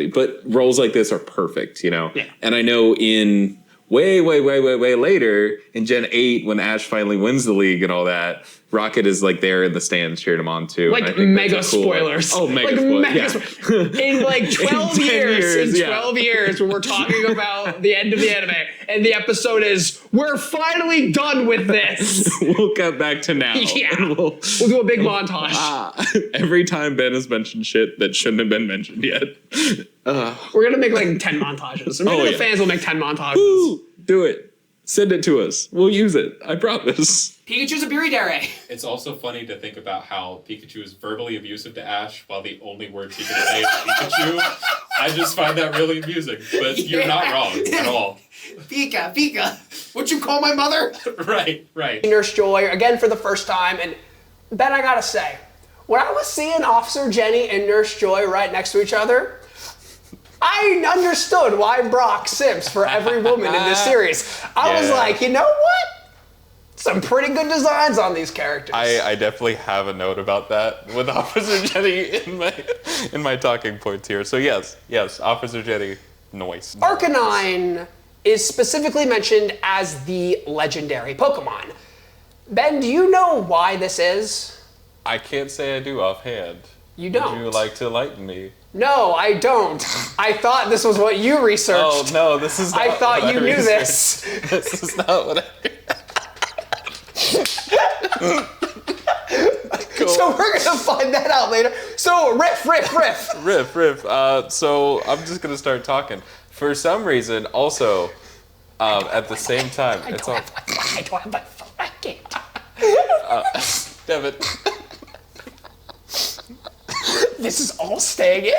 exactly. But roles like this are perfect, you know? Yeah. And I know in way later, in Gen 8, when Ash finally wins the league and all that, Rocket is like there in the stands cheering him on too. Like mega spoilers. Oh, mega spoilers. In like 12 years, yeah. 12 years when we're talking about the end of the anime and the episode is, we're finally done with this. We'll cut back to now. Yeah. And We'll do a big montage. Every time Ben has mentioned shit that shouldn't have been mentioned yet. We're going to make like 10 montages. Maybe the fans will make 10 montages. Woo! Do it. Send it to us. We'll use it. I promise. Pikachu's a Biridere. It's also funny to think about how Pikachu is verbally abusive to Ash while the only words he can say is Pikachu. I just find that really amusing, but you're not wrong at all. Pika, what you call my mother? Right. Nurse Joy, again for the first time, and Ben, I gotta say, when I was seeing Officer Jenny and Nurse Joy right next to each other, I understood why Brock simps for every woman in this series. I was like, you know what? Some pretty good designs on these characters. I definitely have a note about that with Officer Jenny in my talking points here. So yes, Officer Jenny, noise. Arcanine is specifically mentioned as the legendary Pokemon. Ben, do you know why this is? I can't say I do offhand. You don't. Would you like to enlighten me? No, I don't. I thought this was what you researched. Oh no, this is not I thought what you knew this. This is not what Cool. So we're gonna find that out later. So riff. So I'm just gonna start talking. For some reason, also, at the same time, I don't have my phone. I can't. Damn it. This is all staying in?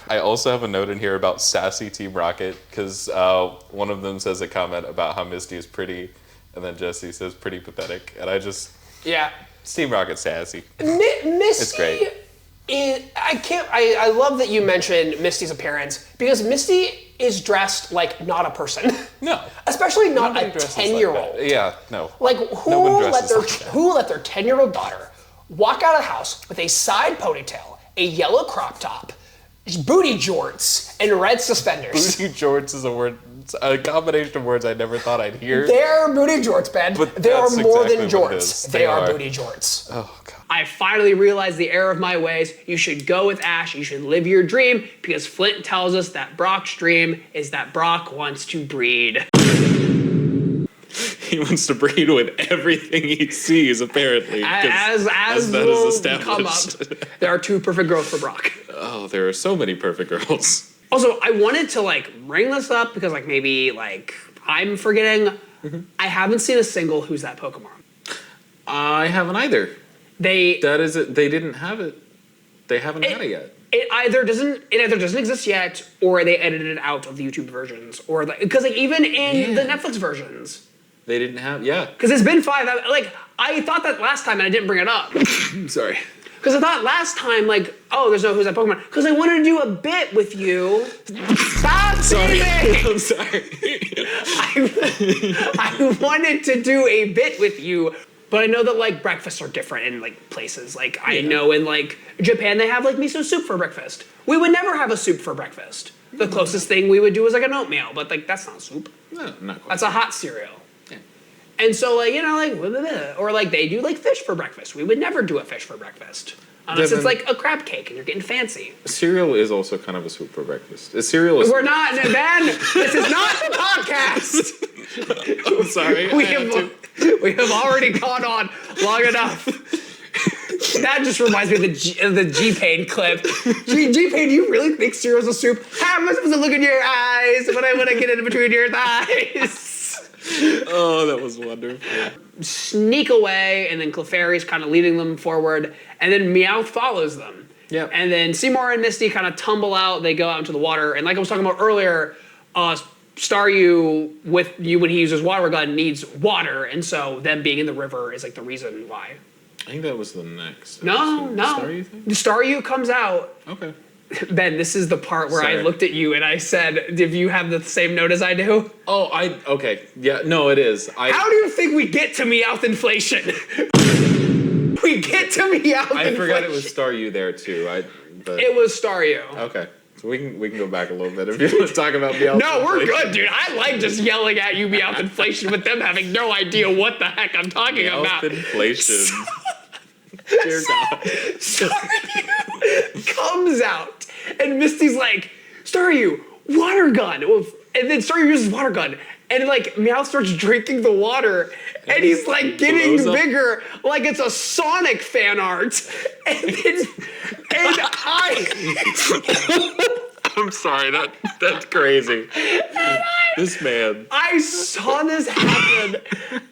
I also have a note in here about sassy Team Rocket, because one of them says a comment about how Misty is pretty, and then Jessie says pretty pathetic, and I just... Yeah. It's Team Rocket sassy. Misty It's great. I love that you mentioned Misty's appearance, because Misty is dressed like not a person. No. Especially not Nobody a dresses 10-year-old. Like that. Yeah, no. Like, No one dresses who let their 10-year-old daughter walk out of the house with a side ponytail, a yellow crop top, booty jorts, and red suspenders? Booty jorts is a word, it's a combination of words I never thought I'd hear. They're booty jorts, Ben. But they are that's more exactly than what it jorts. is. They are booty jorts. Oh, God. I finally realized the error of my ways. You should go with Ash. You should live your dream, because Flint tells us that Brock's dream is that Brock wants to breed. He wants to breed with everything he sees, apparently. As that is will established. come up, there are 2 perfect girls for Brock. Oh, there are so many perfect girls. Also, I wanted to bring this up because maybe I'm forgetting. Mm-hmm. I haven't seen a single Who's That Pokemon. I haven't either. They didn't have it. They haven't had it yet. It either doesn't exist yet, or they edited it out of the YouTube versions, or because even in the Netflix versions. They didn't have, yeah. Because it's been 5, I thought that last time and I didn't bring it up. I'm sorry. Because I thought last time, there's no Who's That Pokemon. Because I wanted to do a bit with you. Stop Sorry. teasing! I'm sorry. I wanted to do a bit with you, but I know that breakfasts are different in places. I know in Japan they have miso soup for breakfast. We would never have a soup for breakfast. The closest thing we would do is an oatmeal, but that's not soup. No, not quite. That's a hot cereal. And so, or they do fish for breakfast. We would never do a fish for breakfast. Unless it's a crab cake and you're getting fancy. Cereal is also kind of a soup for breakfast. Cereal is... We're not, Ben, this is not the podcast. I'm sorry. We have already gone on long enough. That just reminds me of the G-Pain clip. G-Pain, do you really think cereal's a soup? How am I supposed to look in your eyes when I get in between your thighs? Oh, that was wonderful. Sneak away, and then Clefairy's kind of leading them forward, and then Meowth follows them. Yep. And then Seymour and Misty kind of tumble out. They go out into the water, and like I was talking about earlier, Staryu, with you when he uses water gun, needs water, and so them being in the river is the reason why. I think that was the next. No. Staryu thing? Staryu comes out. Okay. Ben, this is the part where Sorry. I looked at you and I said, "Do you have the same note as I do?" Oh, okay. Yeah, no, it is. How do you think we get to Meowth inflation? We get to Meowth inflation. I forgot it was Staryu there too. but It was Staryu. okay. So we can go back a little bit if you want to talk about Meowth. No, we're inflation. good, dude. I like just yelling at you Meowth inflation with them having no idea what the heck I'm talking Meowth about. inflation. Dear God. Staryu comes out, and Misty's like, Staryu, water gun. And then Staryu uses water gun, and like Meowth starts drinking the water, and he's like getting blows up. bigger, like it's a Sonic fan art. And I'm sorry, that's crazy. This man. I saw this happen, and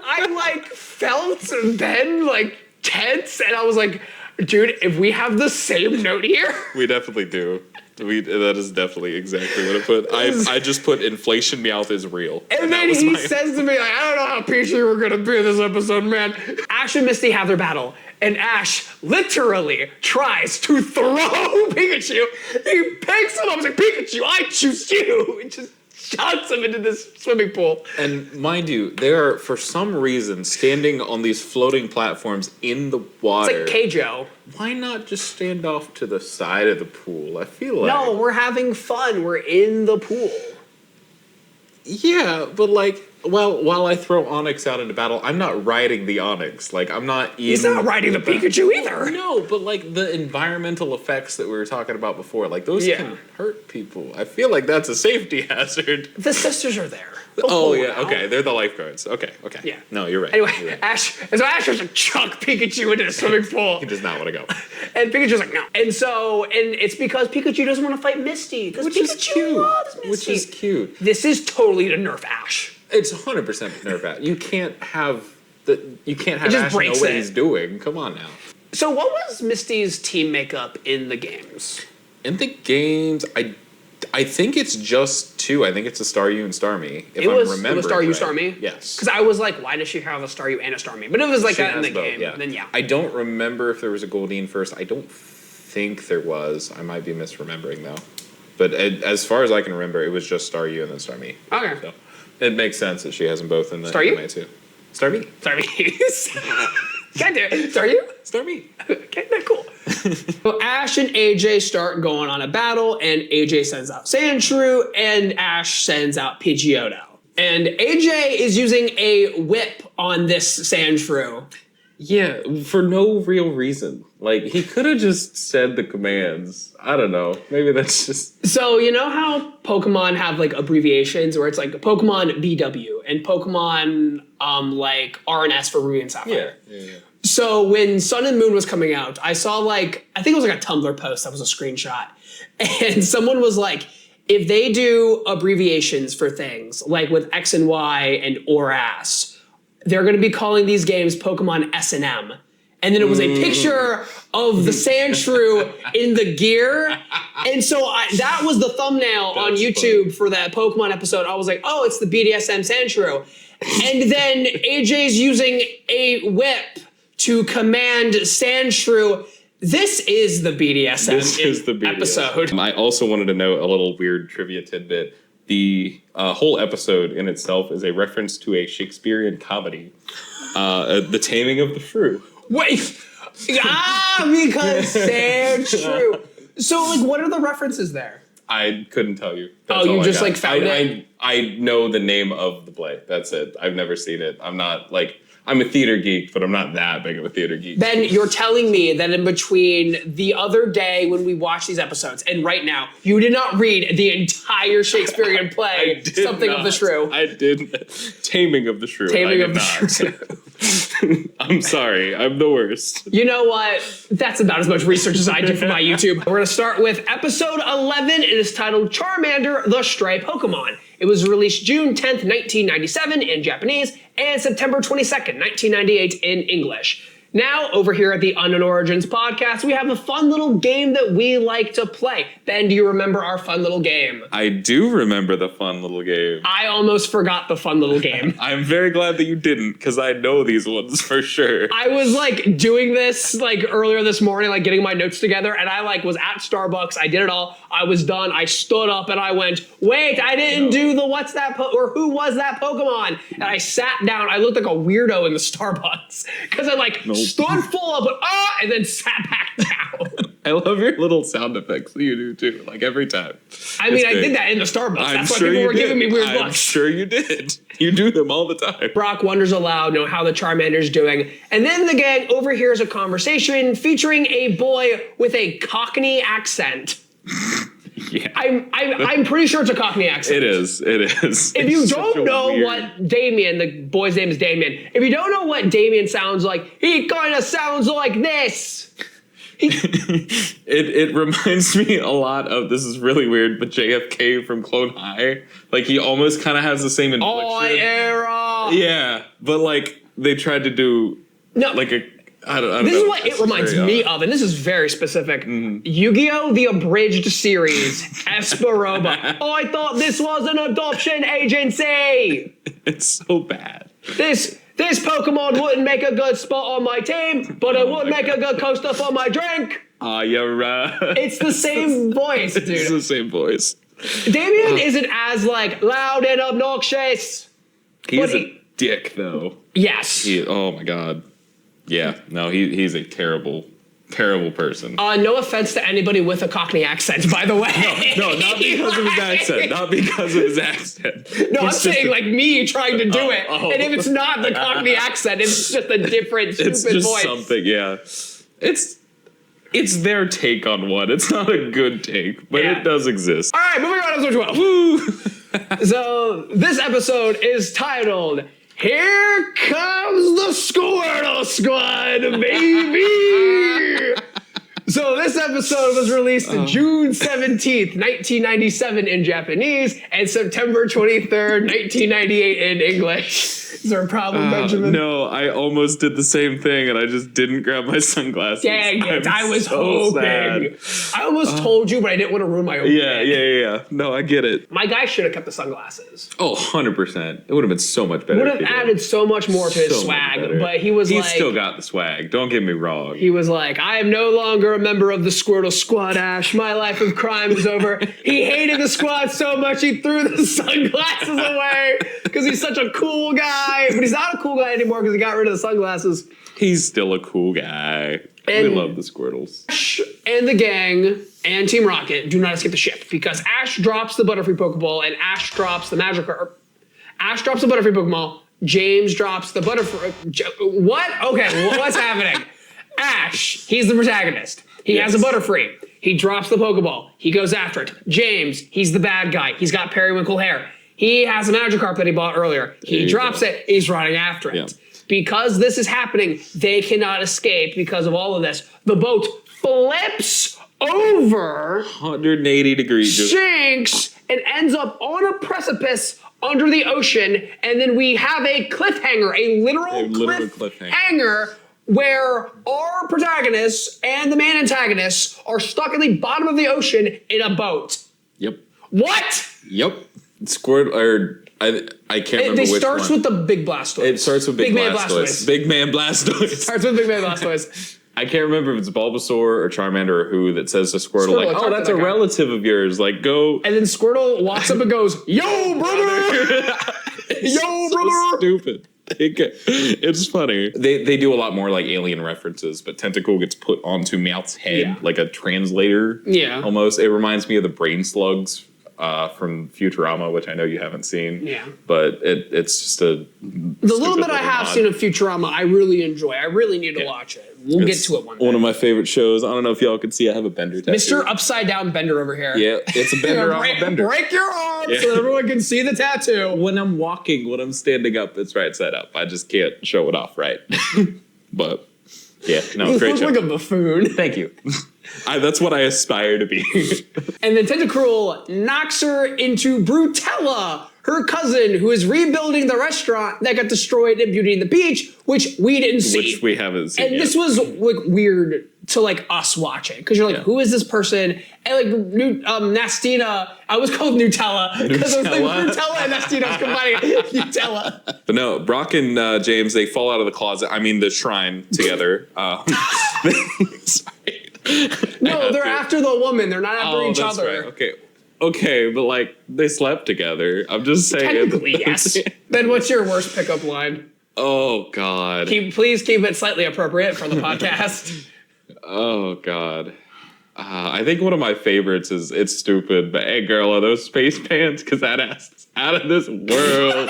I like felt Ben like tense, and I was like, dude, if we have the same note here. We definitely do. That is definitely exactly what I put. I just put inflation Meowth is real. And that then was he my- says to me, like, I don't know how peachy we're gonna be in this episode, man. Ash and Misty have their battle, and Ash literally tries to throw Pikachu. He picks him up and like, Pikachu, I choose you! And just shots him into this swimming pool. And mind you, they are for some reason standing on these floating platforms in the water. It's like Keijo. Why not just stand off to the side of the pool? I feel like No, we're having fun. We're in the pool. yeah, but like, well, while I throw Onyx out into battle, I'm not riding the Onyx. Like, I'm not. He's not riding the Pikachu either. No, but like the environmental effects that we were talking about before, like those Yeah. can hurt people. I feel like that's a safety hazard. The sisters are there. Oh pull yeah, out. okay, they're the lifeguards. Okay. Yeah. No, you're right. Anyway, You're right. Ash has to chuck Pikachu into the swimming pool. He does not want to go. And Pikachu's like, no. And it's because Pikachu doesn't want to fight Misty. Because Which is Pikachu cute. loves Misty. Which is cute. This is totally to nerf Ash. It's 100% nerf out. You can't have just Ash know breaks what it. he's doing. Come on now. So what was Misty's team makeup in the games? In the games, I think it's just two. I think it's a Staryu and Starmie. If It was remembering Staryu, right. Starmie? Yes. Because I was like, why does she have a Staryu and a Starmie? But it was like She that in has the both, game. Then yeah. I don't remember if there was a Goldeen first. I don't think there was. I might be misremembering though. But as far as I can remember, it was just Staryu and then Starmie. Okay. So it makes sense that she has them both in the Staryu? anime too. Starmie. Starmie. Can't do it. Staryu? Starmie. Okay, that's cool. So Ash and AJ start going on a battle, and AJ sends out Sandshrew, and Ash sends out Pidgeotto. And AJ is using a whip on this Sandshrew. Yeah, for no real reason. Like, he could have just said the commands. I don't know. Maybe that's just... So you know how Pokemon have like abbreviations where it's like Pokemon BW and Pokemon like R and S for Ruby and Sapphire? Yeah. So when Sun and Moon was coming out, I saw like, I think it was like a Tumblr post that was a screenshot. And someone was like, if they do abbreviations for things, like with X and Y and OR-AS, they're going to be calling these games Pokemon S&M. And then it was a picture of the Sandshrew in the gear. And so that was the thumbnail on That's YouTube for that Pokemon episode. I was like, oh, it's the BDSM Sandshrew. And then AJ's using a whip to command Sandshrew. This is the BDSM episode. I also wanted to note a little weird trivia tidbit. The whole episode in itself is a reference to a Shakespearean comedy, The Taming of the Shrew. Wait. Because Sandshrew. So, like, what are the references there? I couldn't tell you. Oh, you all I just, got. like, found it? I know the name of the play. That's it. I've never seen it. I'm not, like... I'm a theater geek, but I'm not that big of a theater geek. Ben, you're telling me that in between the other day when we watched these episodes and right now, you did not read the entire Shakespearean play, Something of the Shrew. I did. Taming of the Shrew. Taming I of did the Shrew. I'm sorry. I'm the worst. You know what? That's about as much research as I do for my YouTube. We're going to start with episode 11. It is titled Charmander, the Stray Pokemon. It was released June 10th, 1997 in Japanese and September 22nd, 1998 in English. Now, over here at the Unown Origins podcast, we have a fun little game that we like to play. Ben, do you remember our fun little game? I do remember the fun little game. I almost forgot the fun little game. I'm very glad that you didn't, because I know these ones for sure. I was like doing this like earlier this morning, like getting my notes together, and I like was at Starbucks. I did it all. I was done. I stood up and I went, wait, I didn't do the what's that or who was that Pokemon? And I sat down. I looked like a weirdo in the Starbucks because I like stood full up and then sat back down. I love your little sound effects that you do too, like every time. I mean, I did that in the Starbucks. That's why people were giving me weird looks. I'm sure you did. You do them all the time. Brock wonders aloud, how the Charmander's doing. And then the gang overhears a conversation featuring a boy with a Cockney accent. Yeah. I'm pretty sure it's a Cockney accent. It is. If you don't know what Damien, the boy's name is Damien. If you don't know what Damien sounds like, he kind of sounds like this. It reminds me a lot of, this is really weird, but JFK from Clone High. Like, he almost kind of has the same inflection. Oh, era. Yeah, but like they tried to do like a. I don't know. This is what it reminds me of, and this is very specific. Yu-Gi-Oh! The Abridged Series, Esperoba. Oh, I thought this was an adoption agency. It's so bad. This Pokemon wouldn't make a good spot on my team, but it would make a good coaster for my drink. You're right. It's the same voice, dude. It's the same voice. Damien isn't as loud and obnoxious. He's a dick, though. Yes. Oh my god. Yeah. No, he's a terrible, terrible person. No offense to anybody with a Cockney accent, by the way. No, not because of his accent. Not because of his accent. No, I'm saying me trying to do it. And if it's not the Cockney accent, it's just a different stupid voice. It's just something, yeah. It's their take on one. It's not a good take, but it does exist. All right, moving on to episode 12. Woo! So this episode is titled, Here Comes the Squirtle Squad, baby! So this episode was released June 17th, 1997 in Japanese, and September 23rd, 1998 in English. Is there a problem, Benjamin? No, I almost did the same thing, and I just didn't grab my sunglasses. Dang it, I was so hoping. sad. I almost told you, but I didn't want to ruin my own Yeah. No, I get it. My guy should have kept the sunglasses. Oh, 100%. It would have been so much better. Would have added so much more to his swag, but he's still got the swag. Don't get me wrong. He was like, I am no longer a member of the Squirtle Squad, Ash. My life of crime is over. He hated the squad so much he threw the sunglasses away because he's such a cool guy. But he's not a cool guy anymore because he got rid of the sunglasses. He's still a cool guy. We love the Squirtles. Ash and the gang and Team Rocket do not escape the ship because Ash drops the Butterfree Pokeball and Ash drops the Magikarp. Ash drops the Butterfree Pokeball. James drops the Butterfree. What? Okay, what's happening? Ash, he's the protagonist. He has a Butterfree. He drops the Pokeball. He goes after it. James, he's the bad guy. He's got periwinkle hair. He has a Magikarp that he bought earlier. He drops it. He's running after it. Yeah. Because this is happening, they cannot escape because of all of this. The boat flips over 180 degrees. Sinks and ends up on a precipice under the ocean. And then we have a cliffhanger, a literal cliffhanger where our protagonists and the main antagonists are stuck at the bottom of the ocean in a boat. Yep. What? Yep. I can't remember which one. It starts with the Big Blastoise. It starts with Big Blastoise. Big Man Blastoise. Starts with Big Man Blastoise. I can't remember if it's Bulbasaur or Charmander or who that says to Squirtle, that's a relative of yours. Go. And then Squirtle walks up and goes, Yo, brother! Yo, brother! Stupid. It's funny. They do a lot more alien references, but Tentacle gets put onto Meowth's head like a translator. Yeah. Almost. It reminds me of the brain slugs from Futurama, which I know you haven't seen. Yeah. But it's just the little bit I have seen of Futurama, I really enjoy. I really need to watch it. We'll get to it one day. One of my favorite shows. I don't know if y'all can see. I have a Bender tattoo. Mr. Upside Down Bender over here. Yeah, it's a Bender on a Bender. Break your arm so that everyone can see the tattoo. When I'm walking, when I'm standing up, it's right side up. I just can't show it off right. But yeah, no, great show. You look like a buffoon. Thank you. That's what I aspire to be. And then Tentacruel knocks her into Brutella, her cousin, who is rebuilding the restaurant that got destroyed in Beauty and the Beach, which we didn't see. Which we haven't seen. And this was weird to us watching because you're who is this person? And Nastina, I was called Nutella because I was Brutella and Nastina was combining Nutella. But no, Brock and James, they fall out of the closet. I mean the shrine together. Sorry. No, they're after the woman. They're not after each other. Right. Okay, but they slept together. I'm just saying. Technically, yes. Then what's your worst pickup line? Oh God. Please keep it slightly appropriate for the podcast. Oh God. I think one of my favorites is "It's Stupid," but hey, girl, are those space pants? Because that ass is out of this world.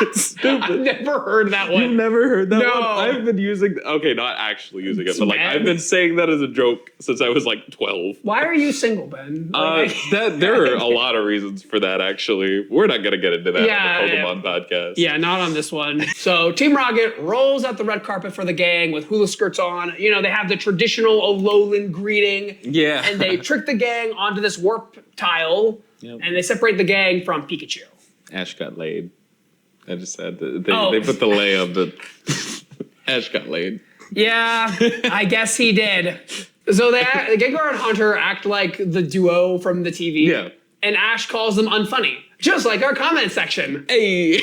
It's stupid. I've never heard that one. You've never heard that No. one? I've been using. Okay, not actually using it, but like Man. I've been saying that as a joke since I was like 12. Why are you single, Ben? There are a lot of reasons for that. Actually, we're not gonna get into that Yeah, on the Pokemon podcast. Yeah, not on this one. So Team Rocket rolls out the red carpet for the gang with hula skirts on. You know, they have the traditional Alolan greeting. Yeah. And they trick the gang onto this warp tile. Yep. And they separate the gang from Pikachu. Ash got laid. I just said that Oh. they put the lay on the Ash got laid. Yeah, I guess he did. So Gengar and Hunter act like the duo from the TV. Yeah. And Ash calls them unfunny, just like our comment section. Hey.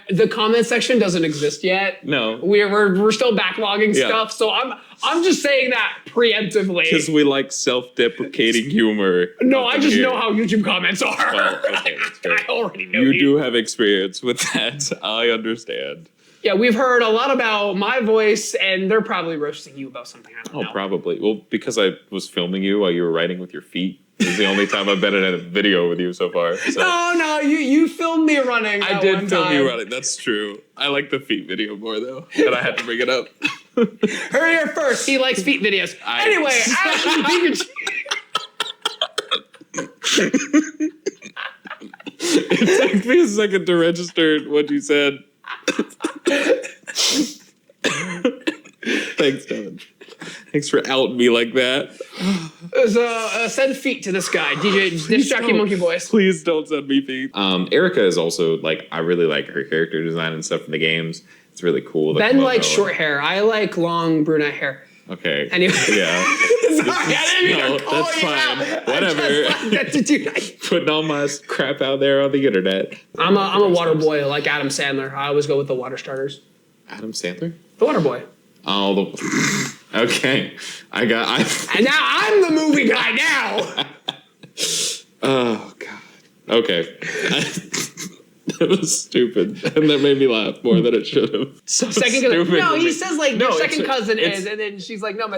The comment section doesn't exist yet. No. We're still backlogging Yeah. stuff, so I'm just saying that preemptively. Because we like self-deprecating humor. No, I just Here. know how YouTube comments are. Well, okay, that's fair. I already know You these. do have experience with that. I understand. Yeah, we've heard a lot about my voice, and they're probably roasting you about something. I don't Oh, know. probably. Well, because I was filming you while you were writing with your feet. This is the only time I've been in a video with you so far. So. No, you filmed me running. I that did one film time. you running. That's true. I like the feet video more though, but I had to bring it up. Heard here first. He likes feet videos. Anyway, Ash and Pikachu. It took me a second to register what you said. Thanks, Devin. Thanks for outing me like that. So send feet to this guy, DJ Disc Jockey don't. Monkey Voice. Please don't send me feet. Erica is also like, I really like her character design and stuff in the games. It's really cool. Ben likes short hair. I like long brunette hair. Okay. Anyway. Yeah. Sorry, I didn't mean to call that's you fine. out. Whatever. I just like that to do. Putting all my crap out there on the internet. I'm a water boy like Adam Sandler. I always go with the water starters. Adam Sandler? The water boy. Oh, okay. And now I'm the movie guy now. Oh, God. Okay. That was stupid. And that made me laugh more than it should have. So Second stupid. cousin. No, to he me. says like No, your second it's- cousin it's- is, and then she's like, no, my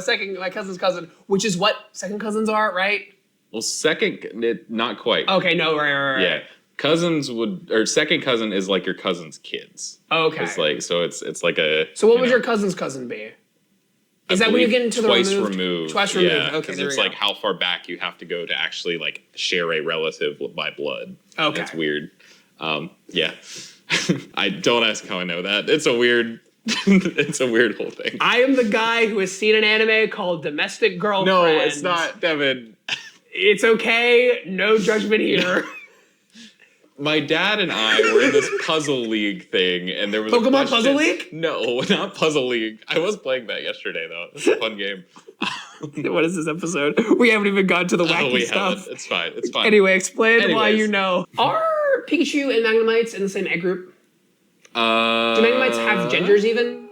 cousin's cousin, which is what second cousins are, right? Well, not quite. Okay, no, right. Yeah. Second cousin is like your cousin's kids. Okay. It's like, so it's like a. So what you would know, your cousin's cousin be? I Is that when you believe get into the twice removed? Twice removed. Yeah, Okay, because there it's we like go. how far back you have to go to actually like share a relative by blood. Okay. It's weird. Yeah. I don't ask how I know that. It's a weird. It's a weird whole thing. I am the guy who has seen an anime called Domestic Girlfriend. No, it's not, Devin. It's okay. No judgment here. My dad and I were in this puzzle league thing, and there was Pokemon a question. Puzzle League? No, not Puzzle League. I was playing that yesterday though. It's a fun game. What is this episode? We haven't even gone to the wacky we stuff. haven't. It's fine. It's fine. Anyway, explain why Anyways. you know. Are Pikachu and Magnemites in the same egg group? Do Do Magnemites have genders even?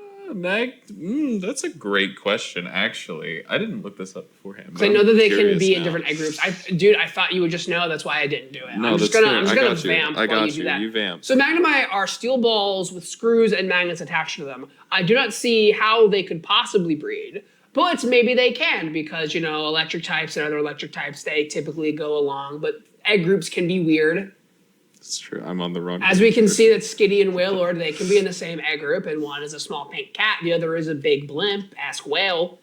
That's a great question, actually. I didn't look this up beforehand. Because I know that they can Curious be in now. different egg groups. I thought you would just know. That's why I didn't do it. No, I'm just that's gonna fair. I got you. vamp I while got you do you. that. You vamp. So Magnemite are steel balls with screws and magnets attached to them. I do not see how they could possibly breed. But maybe they can because, you know, electric types and other electric types, they typically go along. But egg groups can be weird. It's true. I'm on the wrong. As we can see that Skitty and Wailord, they can be in the same egg group, and one is a small pink cat, the other is a big blimp, ask whale.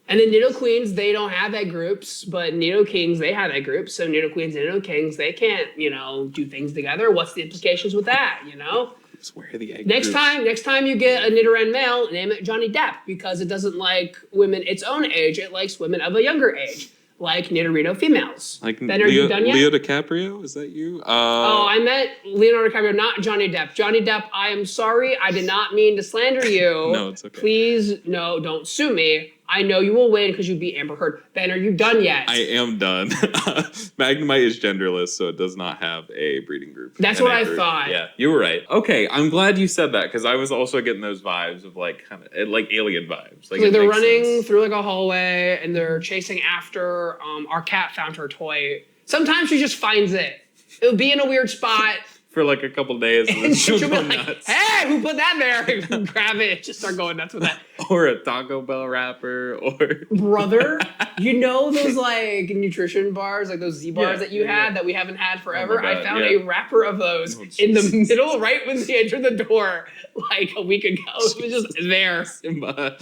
And then Nidoqueens, they don't have egg groups, but Nidokings, they have egg groups. So Nidoqueens and Nidokings, they can't, you know, do things together. What's the implications with that, you know? Where are the egg Next time you get a Nidoran male, name it Johnny Depp, because it doesn't like women its own age, it likes women of a younger age, like Nidorino females. Like Ben, are you done yet? Leo DiCaprio? Is that you? Oh, I meant Leonardo DiCaprio, not Johnny Depp. Johnny Depp, I am sorry. I did not mean to slander you. No, it's okay. Please, no, don't sue me. I know you will win because you beat Amber Heard. Ben, are you done yet? I am done. Magnemite is genderless, so it does not have a breeding group. That's An what egg I group. thought. Yeah, you were right. Okay, I'm glad you said that because I was also getting those vibes of like kind of like alien vibes. Like it they're makes running sense. through like a hallway and they're chasing after our cat found her toy. Sometimes she just finds it. It'll be in a weird spot. for like a couple days, and then she'll She'll be go like, nuts. hey, who put that there? Grab it, just start going nuts with that. Or a Taco Bell wrapper, or Brother, you know those like nutrition bars, like those Z bars that you had that we haven't had forever? God, I found yeah. a wrapper of those Oh, in the Jesus. middle, right when they entered the door, like a week ago. It was just there. Simba,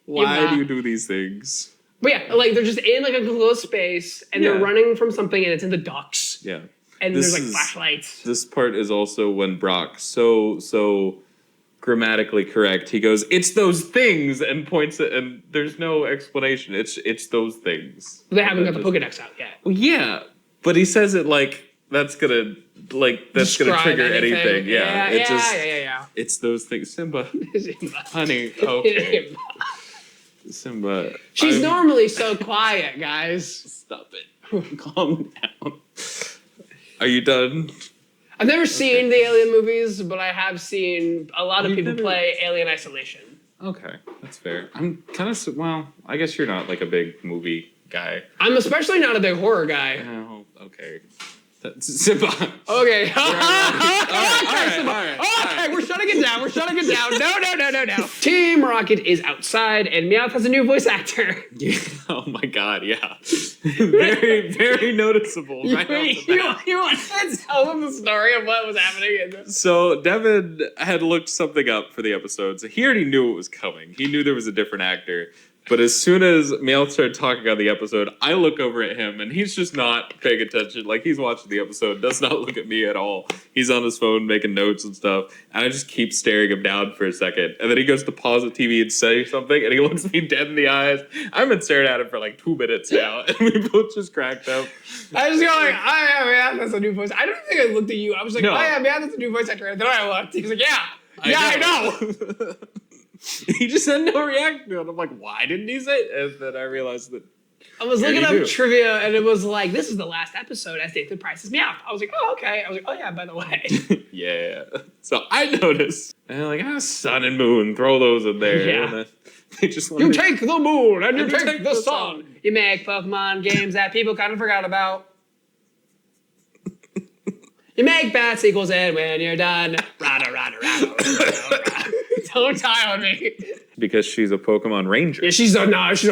why do you do these things? But yeah, like they're just in like a closed space and they're Yeah. running from something and it's in the ducks. Yeah. And This there's like is- flashlights. This part is also when Brock, so grammatically correct, he goes, "It's those things," and points it, and there's no explanation. It's those things. They haven't got the Just- Pokedex out yet. Well, yeah, but he says it like that's gonna Describe trigger anything. Yeah, Yeah. It's those things, Simba, Simba. honey. Okay, Simba. She's I'm- normally so quiet, guys. Stop it. Calm down. Are you done? I've never seen the Alien movies, but I have seen a lot of You've people never- play Alien Isolation. Okay, that's fair. I'm kind of well. I guess you're not like a big movie guy. I'm especially not a big horror guy. Oh, okay. That's Simba. Okay. All right, Okay, we're shutting it down. We're shutting it down. No. Team Rocket is outside, and Meowth has a new voice actor. Yeah. Oh my God. Yeah. very noticeable. Right off the bat. You want to tell them the story of what was happening in this? So Devin had looked something up for the episode, so he already knew it was coming. He knew there was a different actor. But as soon as Meowth started talking on the episode, I look over at him, and he's just not paying attention. Like, he's watching the episode, does not look at me at all. He's on his phone making notes and stuff, and I just keep staring him down for a second. And then he goes to pause the TV and say something, and he looks me dead in the eyes. I've been staring at him for like 2 minutes now, and we both just cracked up. I was going, oh yeah, man, that's a new voice. I don't think I looked at you. I was like, No. oh yeah, man, that's a new voice actor. And then I looked. He was like, yeah, I know. He just had no reaction to it. I'm like, why didn't he say it? And then I realized that I was Yeah, looking you up do. trivia, and it was like, this is the last episode as Nathan Price's Meowth. I was like, oh, okay. I was like, oh yeah, by the way. yeah. So I noticed. And I'm like, sun and moon, throw those in there. Yeah. And then they just You wanted take the moon, and you you take take the the sun. sun. You make Pokemon games that people kind of forgot about. You make bad sequels, and when you're done, rada. Don't tie on me. because she's a Pokemon Ranger. Yeah, she's a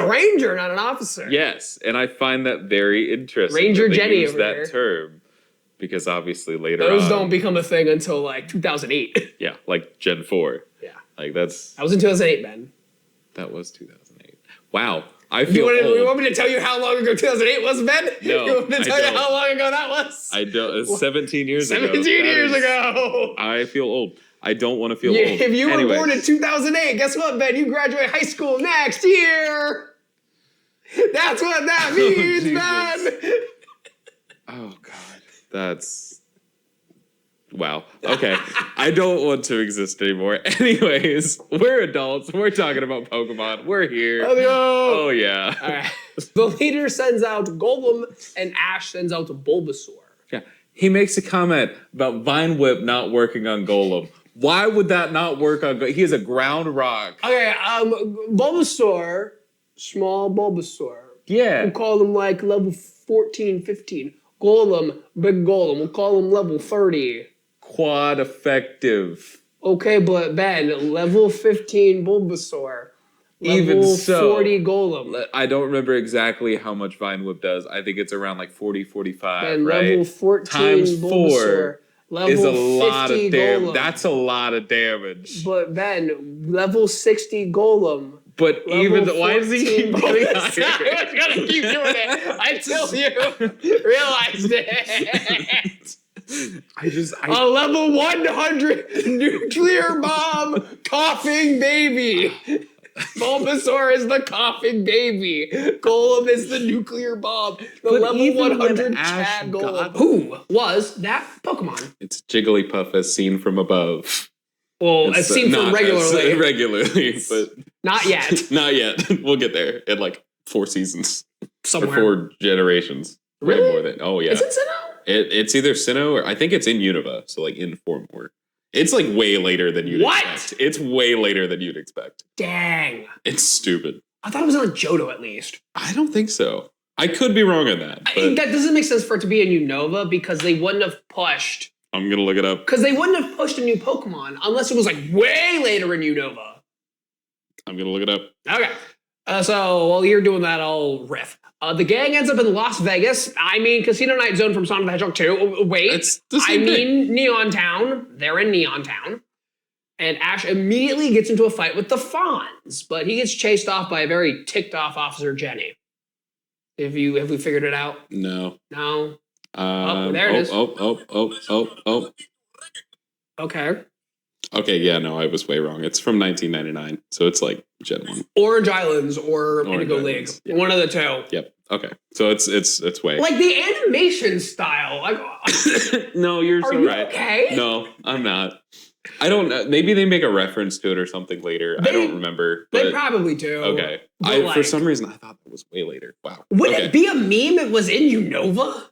ranger, not an officer. Yes, and I find that very interesting. Ranger that they Jenny use over that there. term because obviously later Those on, don't become a thing until like 2008. yeah, like Gen 4. Yeah. Like that's That was in 2008, Ben. that was 2008. Wow, I You feel want old. me to tell you how long ago 2008 was, Ben? No, You want me to I tell you don't. how long ago that was? I don't. It's 17 years ago. 17 That years is- ago. I feel old. I don't want to feel Yeah, old. if you were Anyways. born in 2008, guess what, Ben? You graduate high school next year. That's what that means, Jesus. Ben. Oh God, that's wow. Okay, I don't want to exist anymore. Anyways, we're adults. We're talking about Pokemon. We're here. Let's go. Oh yeah. All right. The leader sends out Golem, and Ash sends out Bulbasaur. Yeah. He makes a comment about Vine Whip not working on Golem. Why would that not work on? He is a ground rock. Okay, Bulbasaur, small Bulbasaur. Yeah. We'll call him like level 14, 15. Golem, big Golem. We'll call him level 30. Quad effective. Okay, but Ben, level 15 Bulbasaur. Level Even so, 40 Golem. I don't remember exactly how much Vine Whip does. I think it's around like 40, 45, And right? level 14 Times Bulbasaur. 4 Level is a lot 50 of damage. Golem. That's a lot of damage. But Ben, level 60 Golem. But Level even why does he 14 keep getting Bulbasaur. higher? I was gonna keep doing it until you realized it. I A level 100 nuclear bomb coughing baby. Bulbasaur is the coughing baby. Golem is the nuclear bomb. The But level even when 100 Ash Chad got- Golem. Who was that Pokemon? It's Jigglypuff as seen from above. Well, as It's, seen from not regularly. as regularly, but Not yet. not yet. We'll get there in like 4 seasons Somewhere. or 4 generations. Way Really? more than yeah. Is it Sinnoh? It's either Sinnoh or I think it's in Unova, so like in Formor. It's like way later than you'd What? expect. It's way later than you'd expect. Dang. It's stupid. I thought it was on Johto at least. I don't think so. I could be wrong on that. But That doesn't make sense for it to be a Unova because they wouldn't have pushed I'm gonna look it up. Because they wouldn't have pushed a new Pokemon unless it was like way later in Unova. I'm gonna look it up. Okay. So while you're doing that, I'll riff. The gang ends up in Las Vegas. I mean, Casino Night Zone from Sonic the Hedgehog 2. Wait. It's the same thing. Neon Town. They're in Neon Town. And Ash immediately gets into a fight with the Fonz, but he gets chased off by a very ticked off Officer Jenny. Have we figured it out? No. No. There it is. Oh. Okay. Okay, yeah, no, I was way wrong. It's from 1999, so it's like Gen 1. Orange Islands or Orange Indigo League. Islands, yeah. One of the two. Yep. Okay. So it's way. Like the animation style. Like, No, you're are so you right. okay? No, I'm not. I don't know. Maybe they make a reference to it or something later. I don't remember. But, They probably do. okay. But For some reason, I thought that was way later. Wow. Would Okay. it be a meme it was in Unova?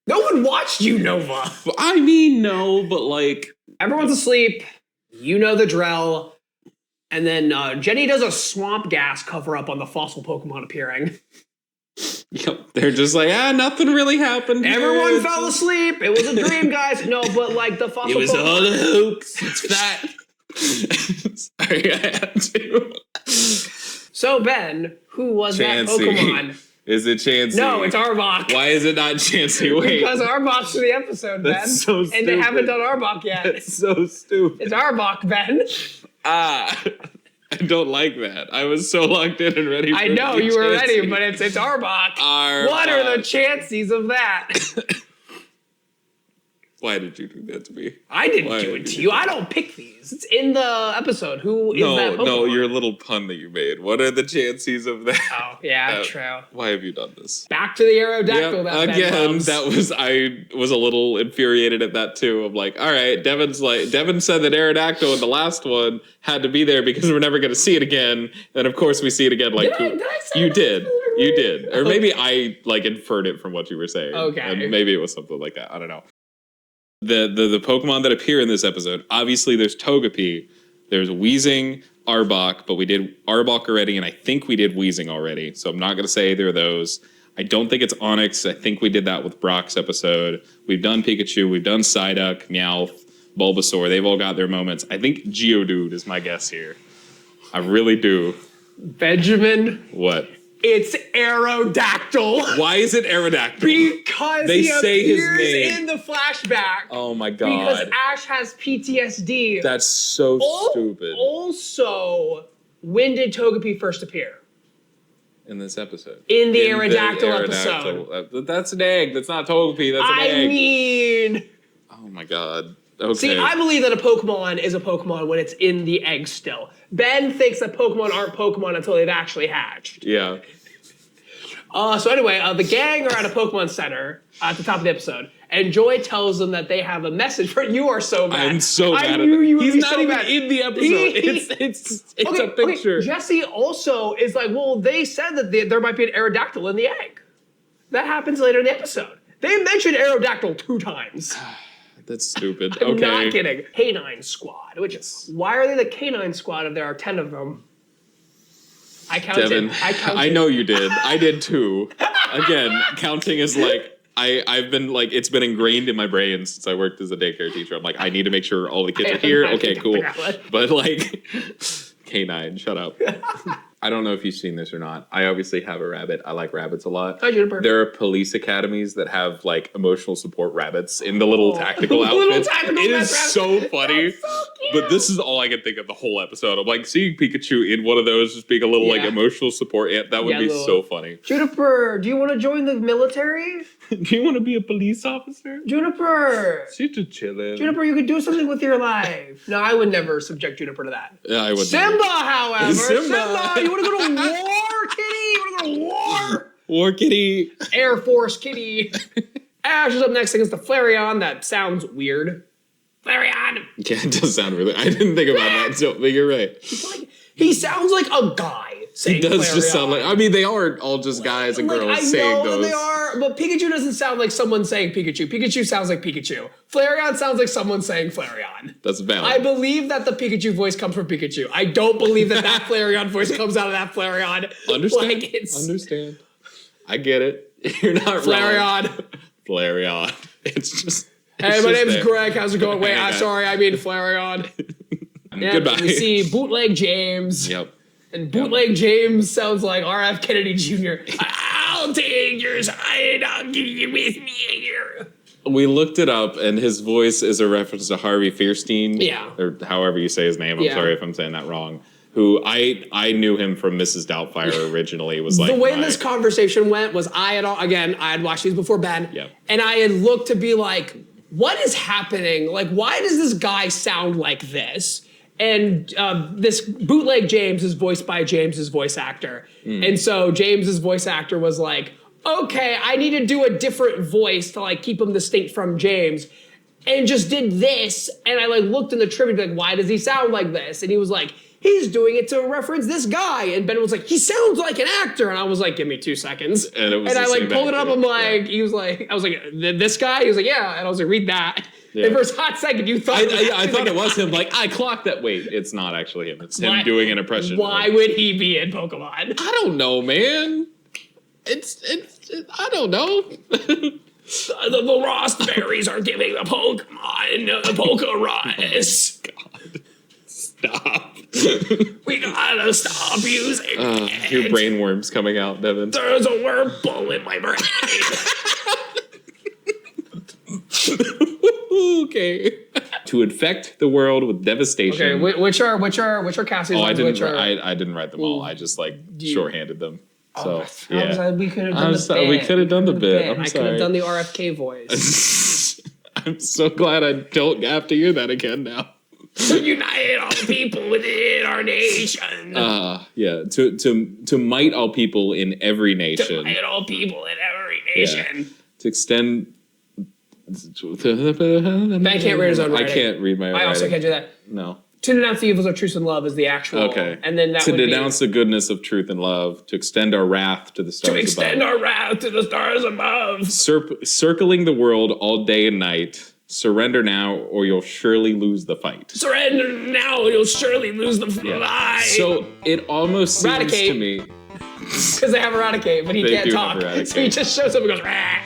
No one watched Unova. I mean, no, but like. Everyone's asleep. You know the drill. And then Jenny does a swamp gas cover up on the fossil Pokemon appearing. Yep, they're just like, nothing really happened. here. Everyone It's fell just- asleep. It was a dream, guys. No, but like the fossil It was Pokemon. all a hoax. It's that. Sorry, I had to. So Ben, who was Chansey. that Pokemon? Is it Chansey? No, it's Arbok. Why is it not Chansey? Wait. Because Arbok's for the episode, Ben. That's so And they haven't stupid. done Arbok yet. That's so stupid. It's Arbok, Ben. I don't like that. I was so locked in and ready for I know it to be you were Chansey. ready, but it's Arbok. Arbok. What are the chances of that? Why did you do that to me? I didn't Why do it did to you you. I don't pick these. It's in the episode. Who is that Pokemon? No, your little pun that you made. What are the chances of that? Oh, yeah, true. Why have you done this? Back to the Aerodactyl. Yep, that Ben again, loves. I was a little infuriated at that too. I'm like, all right, Devin said that Aerodactyl in the last one had to be there because we're never going to see it again. And of course, we see it again. Like Did I say you that? did, or maybe I like inferred it from what you were saying. Okay. And maybe it was something like that. I don't know. The Pokemon that appear in this episode, obviously, there's Togepi, there's Weezing, Arbok, but we did Arbok already, and I think we did Weezing already. So I'm not going to say either of those. I don't think it's Onyx. I think we did that with Brock's episode. We've done Pikachu. We've done Psyduck, Meowth, Bulbasaur. They've all got their moments. I think Geodude is my guess here. I really do. Benjamin, What? it's Aerodactyl. Why is it Aerodactyl? Because They he say his appears name. in the flashback. Oh my Because god. Ash has PTSD. That's so stupid Also, when did Togepi first appear? in this episode. In the Aerodactyl episode. That's an egg. That's not Togepi. That's an I egg. mean, Oh my god. Okay. see, I believe that a Pokemon is a Pokemon when it's in the egg still. Ben thinks that Pokemon aren't Pokemon until they've actually hatched. Yeah. So anyway, the gang are at a Pokemon Center at the top of the episode, and Joy tells them that they have a message for you. Are so mad. I'm so mad I at knew it. you would He's be not so even mad. in the episode. It's Okay, a picture. Okay, Jesse also is like, well, they said that there might be an Aerodactyl in the egg. That happens later in the episode. They mentioned Aerodactyl 2 times. That's stupid. I'm Okay. not kidding. Canine Squad. Why are they the Canine Squad if there are 10 of them? I counted. Devin, I know you did. I did too. Again, counting is like I've been like it's been ingrained in my brain since I worked as a daycare teacher. I'm like, I need to make sure all the kids are here. Okay, cool. But like K9, shut up. I don't know if you've seen this or not. I obviously have a rabbit. I like rabbits a lot. Hi, Juniper. There are police academies that have like emotional support rabbits in the little tactical The little outfits. tactical It is rabbit. so funny. That's so cute. But this is all I can think of the whole episode. I'm like seeing Pikachu in one of those just being a little like Yeah. emotional support ant. That would Yeah, be little- so funny. Juniper, do you want to join the military? Do you want to be a police officer? Juniper! She's just chilling. Juniper, you could do something with your life. No, I would never subject Juniper to that. Yeah, I would. Simba, however. Simba. You want to go to war, kitty? You want to go to war? War Kitty. Air Force kitty. Ash is up next against the Flareon. That sounds weird. Flareon! Yeah, it does sound really. I didn't think about that. So, but you're right. He sounds like a guy saying It does just Flareon. sound like. I mean, they are all just guys and Like, girls I saying know those. that they are, but Pikachu doesn't sound like someone saying Pikachu. Pikachu sounds like Pikachu. Flareon sounds like someone saying Flareon. That's valid. I believe that the Pikachu voice comes from Pikachu. I don't believe that that Flareon voice comes out of that Flareon. Understand? Like it's Understand. I get it. You're not wrong. Flareon. Flareon. It's just. Hey, It's my just name's there. Greg. How's it going? Wait, Hey, I'm guys. sorry. I mean Flareon. Yeah, Goodbye. We see Bootleg James. Yep. And Bootleg James sounds like R.F. Kennedy Jr. I'll take your side. I'll give you with me here. We looked it up, and his voice is a reference to Harvey Fierstein. Yeah. Or however you say his name. I'm Yeah. sorry if I'm saying that wrong. Who I knew him from Mrs. Doubtfire originally. Was like The way my- this conversation went was I had watched these before Ben. Yep. And I had looked to be like, what is happening? Like, why does this guy sound like this? And this Bootleg James is voiced by James's voice actor. And so James's voice actor was like, okay, I need to do a different voice to like keep him distinct from James. And just did this. And I like looked in the trivia, like, why does he sound like this? And he was like, he's doing it to reference this guy. And Ben was like, he sounds like an actor. And I was like, give me 2 seconds. And it was I the like same pulled it up. actor. I'm like, Yeah. he was like, I was like, this guy? He was like, yeah. And I was like, read that. Yeah. And for a hot second, you thought I thought it was him. Like, I clocked that. Wait, it's not actually him. It's him Why- doing an impression. Why would he be in Pokemon? I don't know, man. I don't know. The Rost berries are giving the Pokemon the Pokerush. Stop. We gotta stop using it. Your brainworm's coming out, Devin. There's a wormhole in my brain. Okay. To infect the world with devastation. Okay, which are Cassie's Oh, I ones? didn't. Which are, I didn't write them all. I just like shorthanded them. So yeah. we could have done I'm the sorry, bit. we could have done the bit. I'm I could sorry. have done the RFK voice. I'm so glad I don't have to hear that again now. Unite all people within our nation. Yeah. To might all people in every nation. Unite all people in every nation. To extend. Ben can't read his own I writing. can't read my own I also writing. can't do that. No. To denounce the evils of truth and love is the actual. Okay. And then that to would denounce the goodness of truth and love, to extend our wrath to the stars be to extend above. our wrath to the stars above. Circling the world all day and night. Surrender now, or you'll surely lose the fight. Surrender now, you'll surely lose the fight. So it almost seems Eradicate. to me. Because they have Eradicate, but he They can't do talk. have Eradicate. So he just shows up and goes, rah.